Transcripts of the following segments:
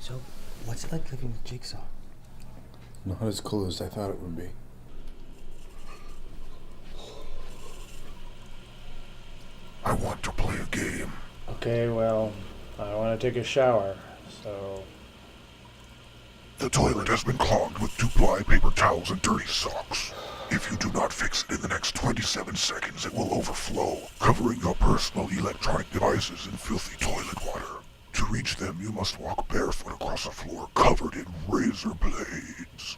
So, what's it like living with Jigsaw? Not as cool as I thought it would be. I want to play a game. Okay, well, I want to take a shower, so... The toilet has been clogged with 2-ply paper towels and dirty socks. If you do not fix it in the next 27 seconds, it will overflow, covering your personal electronic devices in filthy toilet water. To reach them, you must walk barefoot across a floor covered in razor blades.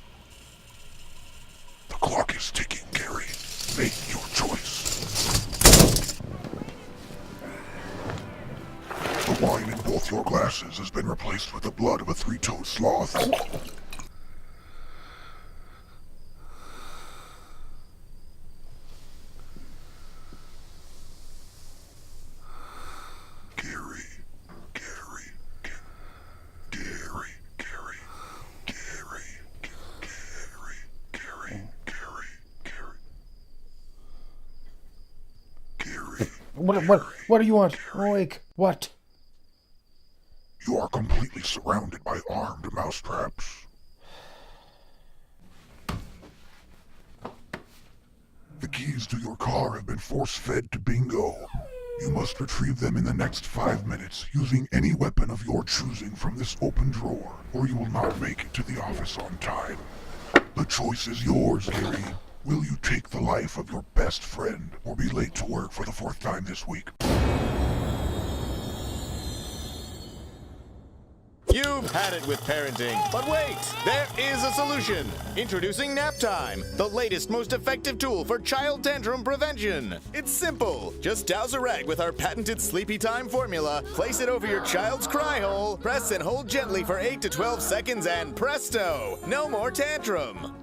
The clock is ticking, Gary. Make your choice. The wine in both your glasses has been replaced with the blood of a 3-toed sloth. What do you want? Awake. What? You are completely surrounded by armed mousetraps. The keys to your car have been force-fed to Bingo. You must retrieve them in the next 5 minutes using any weapon of your choosing from this open drawer, or you will not make it to the office on time. The choice is yours, Gary. Will you take the life of your best friend, or be late to work for the 4th time this week? You've had it with parenting, but wait, there is a solution. Introducing Nap Time, the latest, most effective tool for child tantrum prevention. It's simple. Just douse a rag with our patented Sleepy Time formula, place it over your child's cry hole, press and hold gently for 8 to 12 seconds, and presto, no more tantrum.